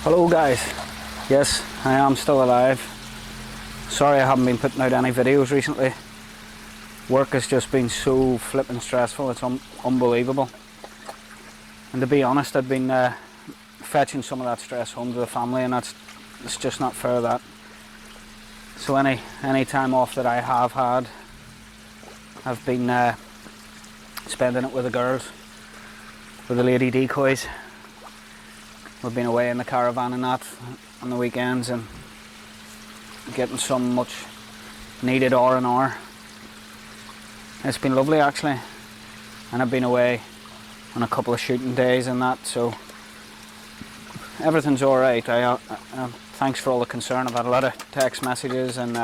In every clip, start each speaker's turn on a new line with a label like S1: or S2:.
S1: Hello guys, yes I am still alive. Sorry I haven't been putting out any videos recently. Work has just been so flipping stressful, it's unbelievable. And to be honest, I've been fetching some of that stress home to the family, and it's just not fair, that. So any time off that I have had, I've been spending it with the girls, with the lady decoys. We've been away in the caravan and that on the weekends and getting some much needed R&R. It's been lovely actually, and I've been away on a couple of shooting days and that, so everything's alright. Thanks for all the concern. I've had a lot of text messages and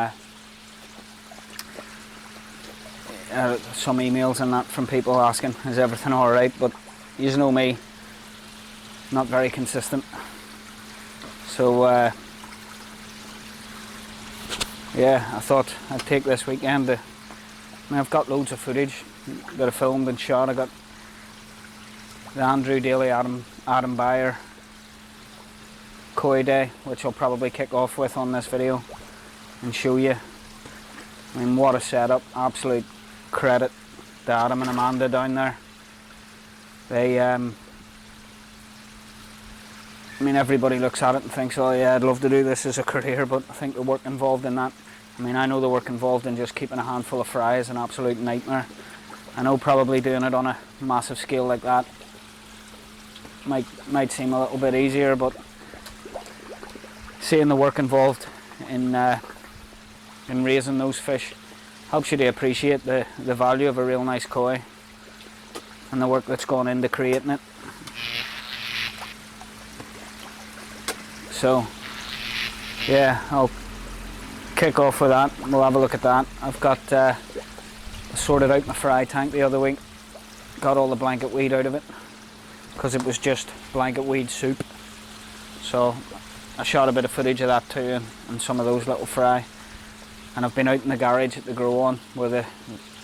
S1: some emails and that from people asking is everything alright, but you know me, not very consistent. So yeah, I thought I'd take this weekend to, I've got loads of footage that I filmed and shot. I got the Andrew Daly Adam Byer Koi Day, which I'll probably kick off with on this video and show you. I mean, what a setup. Absolute credit to Adam and Amanda down there. They I mean, everybody looks at it and thinks, oh yeah, I'd love to do this as a career, but I think the work involved in that, I mean, I know the work involved in just keeping a handful of fry is an absolute nightmare. I know probably doing it on a massive scale like that might seem a little bit easier, but seeing the work involved in raising those fish helps you to appreciate the value of a real nice koi and the work that's gone into creating it. So yeah, I'll kick off with that. We'll have a look at that. I've got sorted out my fry tank the other week, got all the blanket weed out of it because it was just blanket weed soup. So I shot a bit of footage of that too, and some of those little fry. And I've been out in the garage at the grow on where the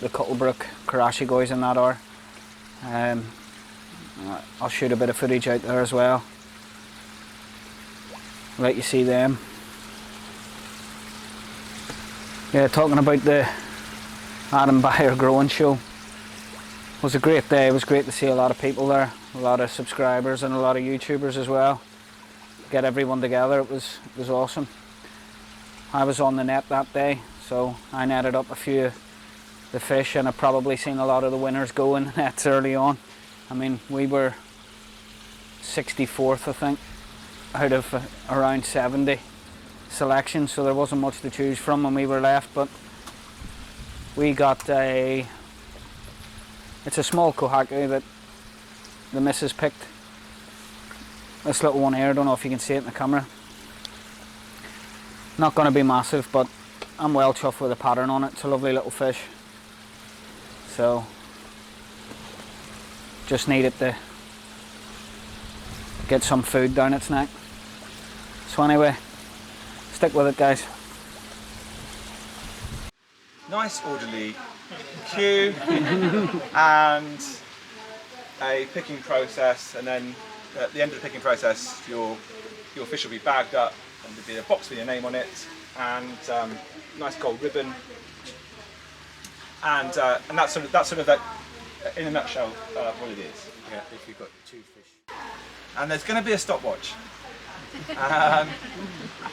S1: Cuttlebrook Koi guys and that are. I'll shoot a bit of footage out there as well, let you see them. Yeah, talking about the Adam Byer growing show, it was a great day. It was great to see a lot of people there, a lot of subscribers and a lot of YouTubers as well. Get everyone together, it was awesome. I was on the net that day, so I netted up a few of the fish, and I've probably seen a lot of the winners go in the nets early on. I mean, we were 64th, I think, out of around 70 selections, so there wasn't much to choose from when we were left, but we got it's a small kohaki that the missus picked. This little one here, I don't know if you can see it in the camera. Not going to be massive, but I'm well chuffed with the pattern on it. It's a lovely little fish. So just needed to get some food down its neck. So anyway, stick with it guys.
S2: Nice orderly queue and a picking process, and then at the end of the picking process your fish will be bagged up and there'll be a box with your name on it and nice gold ribbon, and that's sort of that, in a nutshell, what it is. Yeah, if you've got 2 fish. And there's going to be a stopwatch.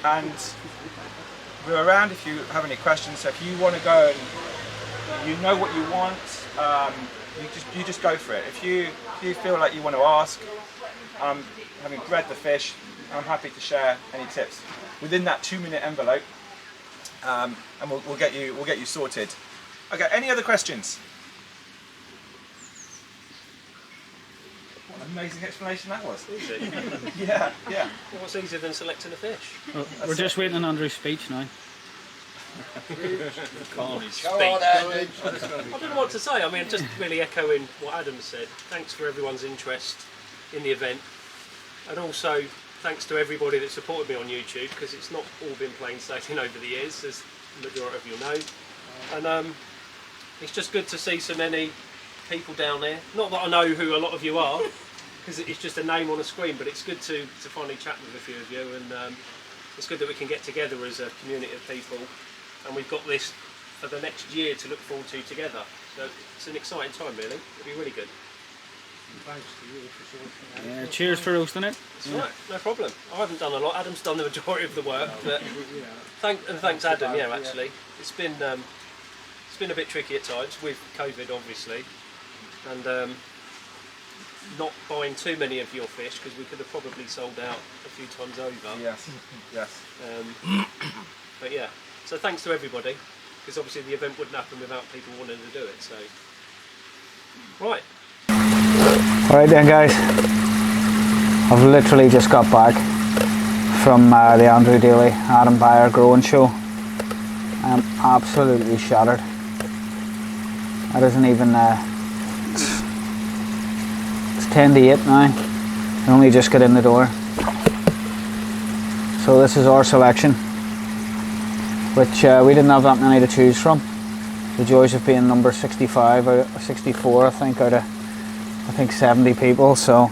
S2: And we're around if you have any questions. So if you want to go and you know what you want, you just go for it. If you feel like you want to ask, having bred the fish, I'm happy to share any tips within that 2-minute envelope, and we'll get you sorted. Okay. Any other questions? What an amazing explanation that was.
S3: Easy.
S2: Yeah.
S3: What's easier than selecting a fish?
S1: Well, we're just waiting on Andrew's speech now.
S3: Can't speak. I don't know what to say. I mean, just really echoing what Adam said. Thanks for everyone's interest in the event, and also thanks to everybody that supported me on YouTube, because it's not all been plain sailing over the years, as the majority of you know. And it's just good to see so many people down there. Not that I know who a lot of you are, because it's just a name on a screen, but it's good to finally chat with a few of you, and it's good that we can get together as a community of people, and we've got this for the next year to look forward to together. So it's an exciting time, really. It'll be really good.
S4: Thanks to you for sorting it out.
S1: Yeah, cheers for roasting it.
S3: That's right, no problem. I haven't done a lot. Adam's done the majority of the work, but thanks Adam. Yeah, actually, it's been a bit tricky at times with COVID, obviously, and not buying too many of your fish because we could have probably sold out a few times over.
S2: Yes, yes.
S3: But yeah, so thanks to everybody, because obviously the event wouldn't happen without people wanting to do it. So, right.
S1: Alright then guys, I've literally just got back from the Andrew Daly Adam Byer growing show. I'm absolutely shattered. That isn't even, it's 10 to 8 now. I only just got in the door. So this is our selection, which we didn't have that many to choose from. The joys of being number 65 or 64 I think out of 70 people, so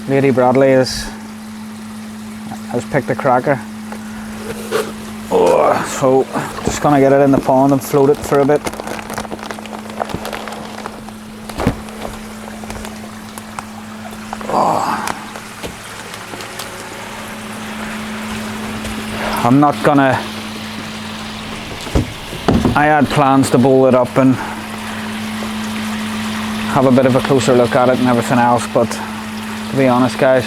S1: Lady Bradley has picked a cracker. So just gonna get it in the pond and float it for a bit. I'm not gonna, I had plans to bowl it up and have a bit of a closer look at it and everything else, but to be honest guys,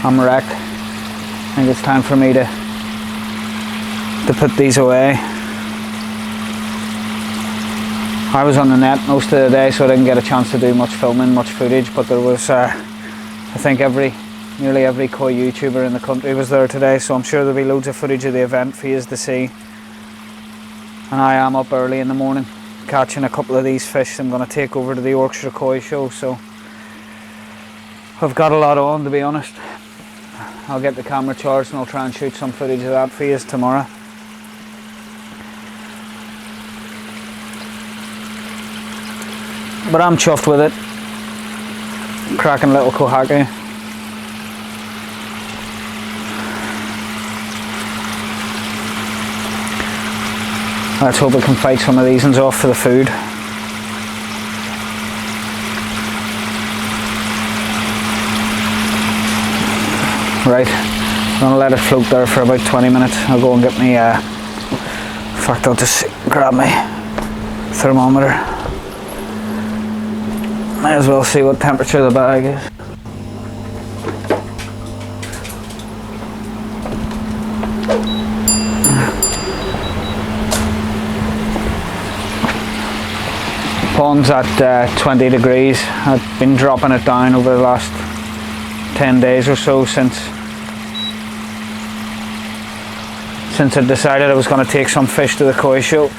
S1: I'm wrecked. I think it's time for me to put these away. I was on the net most of the day, so I didn't get a chance to do much filming, much footage, but there was I think nearly every koi YouTuber in the country was there today, so I'm sure there'll be loads of footage of the event for you to see. And I am up early in the morning catching a couple of these fish I'm going to take over to the Yorkshire Koi show, so I've got a lot on, to be honest. I'll get the camera charged and I'll try and shoot some footage of that for you tomorrow. But I'm chuffed with it. Cracking little kohaku. Let's hope we can fight some of these ones off for the food. Right, I'm going to let it float there for about 20 minutes. I'll go and get me, in fact I'll just grab my thermometer. Might as well see what temperature the bag is. Pond's at 20 degrees. I've been dropping it down over the last 10 days or so since I decided I was going to take some fish to the koi show.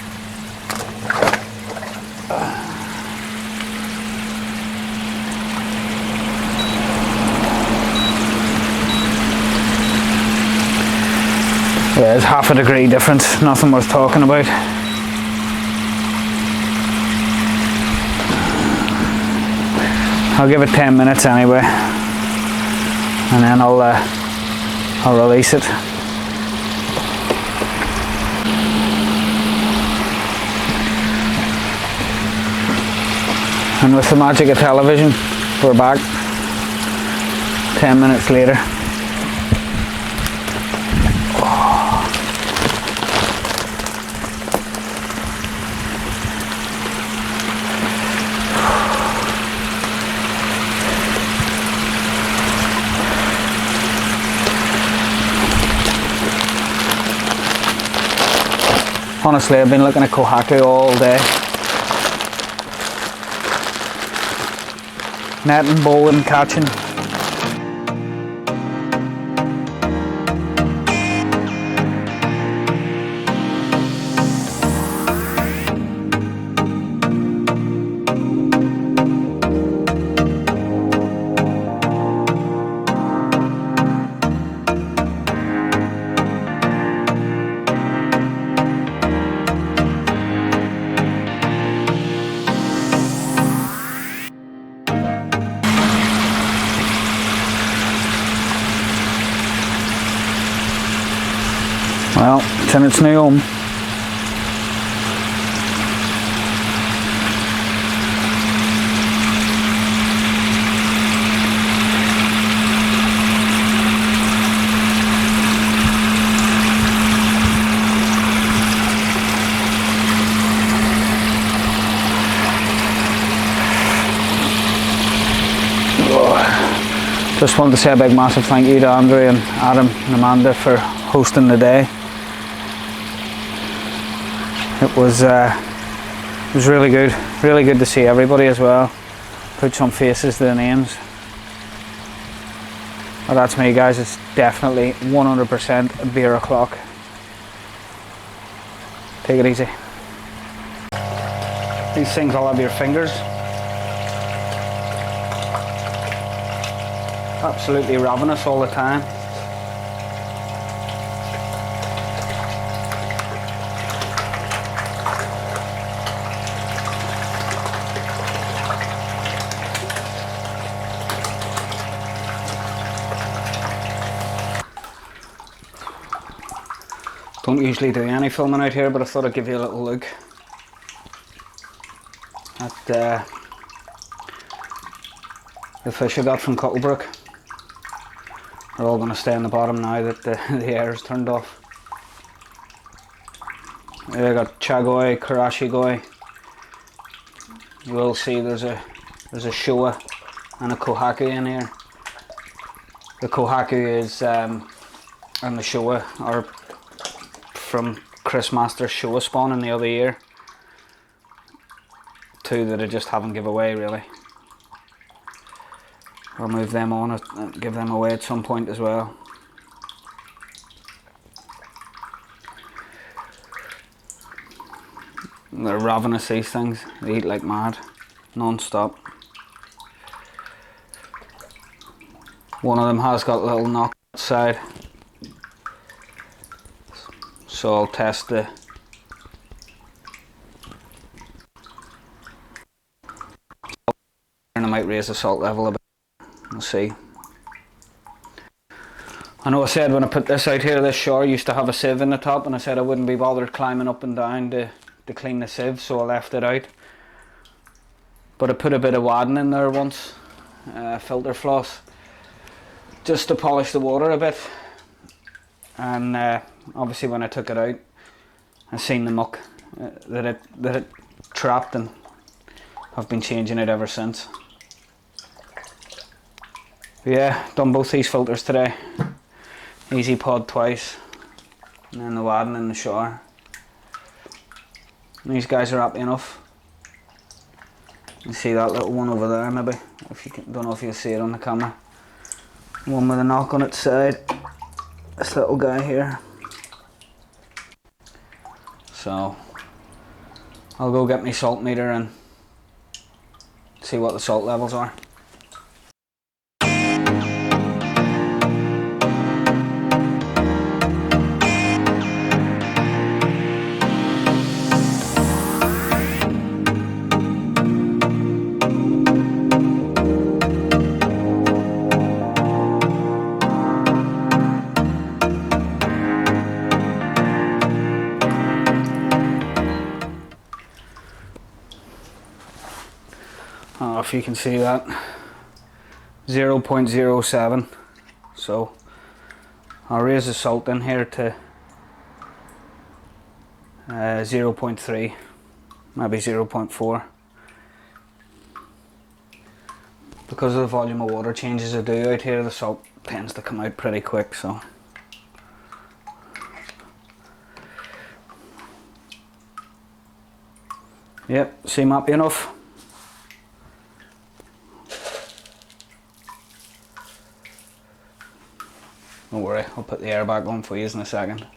S1: Yeah, it's half a degree difference, nothing worth talking about. I'll give it 10 minutes anyway, and then I'll release it. And with the magic of television, we're back 10 minutes later. Honestly, I've been looking at kohaku all day. Netting, bowling, catching. Well, it's in its new home. Just wanted to say a big massive thank you to Andrew and Adam and Amanda for hosting the day. It was really good to see everybody as well. Put some faces to the names. Well, that's me, guys. It's definitely 100% beer o'clock. Take it easy. These things all have your fingers. Absolutely ravenous all the time. Don't usually do any filming out here, but I thought I'd give you a little look at the fish I got from Cuttlebrook. They're all going to stay in the bottom now that the air is turned off. I got Chagoi, Karashi Goi. You will see there's a Showa and a Kohaku in here. The Kohaku is and the Showa are from KoiMasters Showa spawn in the other year. Two that I just haven't give away really. I'll move them on and give them away at some point as well. They're ravenous, these things. They eat like mad, non-stop. One of them has got a little knock outside. So I'll test the and I might raise the salt level a bit. We'll see. I know I said when I put this out here, this shore used to have a sieve in the top, and I said I wouldn't be bothered climbing up and down to clean the sieve, so I left it out. But I put a bit of wadding in there once, filter floss, just to polish the water a bit. And obviously when I took it out, I seen the muck that it trapped, and I've been changing it ever since. Yeah, done both these filters today. Easy pod twice, and then the wadding in the shower. And these guys are happy enough. You see that little one over there, maybe? If you can, don't know if you'll see it on the camera. One with a knock on its side. This little guy here. So I'll go get my salt meter and see what the salt levels are. If you can see that, 0.07. So I'll raise the salt in here to 0.3, maybe 0.4. Because of the volume of water changes I do out here, the salt tends to come out pretty quick. So yep, seem happy enough. Don't worry, I'll put the air back on for you in a second.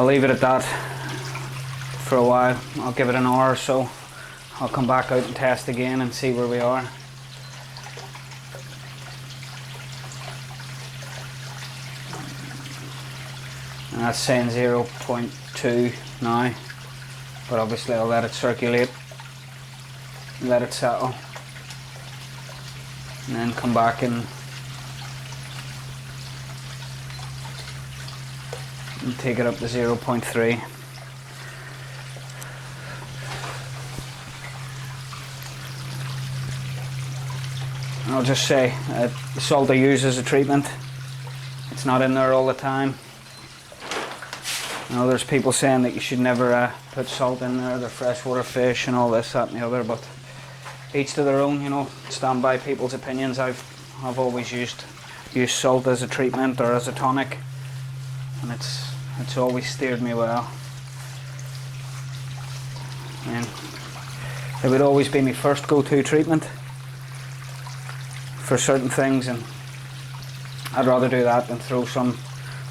S1: I'll leave it at that for a while. I'll give it an hour or so. I'll come back out and test again and see where we are. And that's saying 0.2 now, but obviously I'll let it circulate, let it settle, and then come back and take it up to 0.3. I'll just say the salt I use as a treatment, it's not in there all the time. I know there's people saying that you should never put salt in there, they're freshwater fish and all this, that and the other, but each to their own, you know, stand by people's opinions. I've always used salt as a treatment or as a tonic, and it's always steered me well. And it would always be my first go-to treatment for certain things, and I'd rather do that than throw some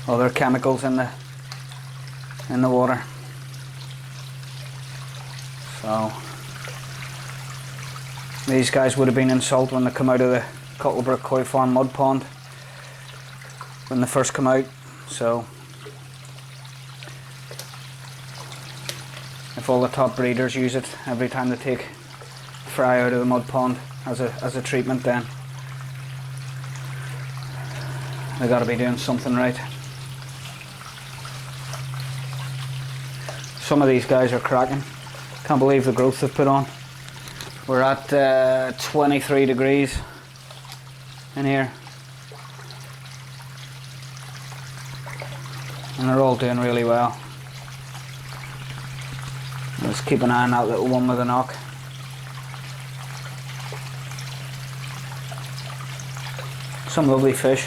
S1: other chemicals in the water. So these guys would have been in salt when they come out of the Cuttlebrook Koi Farm mud pond when they first come out. So if all the top breeders use it every time they take fry out of the mud pond as a treatment, then they got to be doing something right. Some of these guys are cracking. Can't believe the growth they've put on. We're at 23 degrees in here, and they're all doing really well. Let's keep an eye on that little one with a knock. Some lovely fish.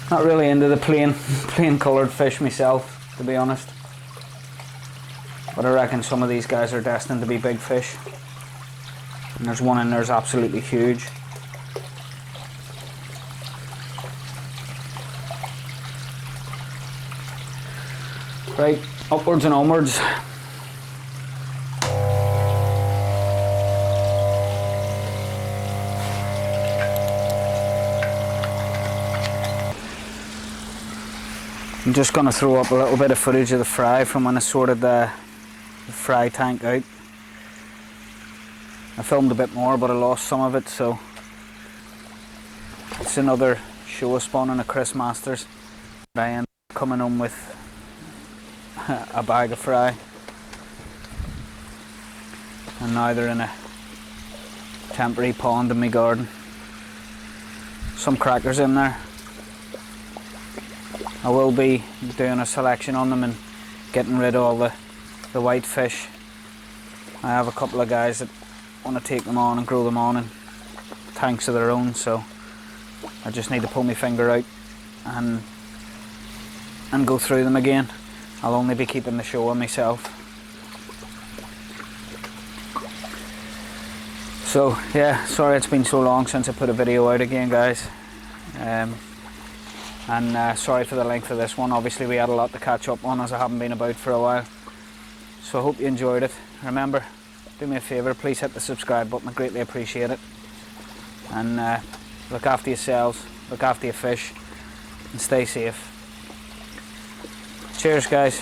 S1: Not really into the plain coloured fish myself, to be honest. But I reckon some of these guys are destined to be big fish. And there's one in there that's absolutely huge. Right, upwards and onwards. I'm just going to throw up a little bit of footage of the fry from when I sorted the fry tank out. I filmed a bit more, but I lost some of it, so it's another show of spawn on a KoiMasters. I end up coming home with a bag of fry, and now they're in a temporary pond in my garden. Some crackers in there. I will be doing a selection on them and getting rid of all the white fish. I have a couple of guys that want to take them on and grow them on in tanks of their own, so I just need to pull my finger out and go through them again. I'll only be keeping the show on myself. So yeah, sorry it's been so long since I put a video out again, guys. And sorry for the length of this one. Obviously we had a lot to catch up on as I haven't been about for a while. So I hope you enjoyed it. Remember, do me a favour, please hit the subscribe button, I greatly appreciate it. And look after yourselves, look after your fish, and stay safe. Cheers, guys.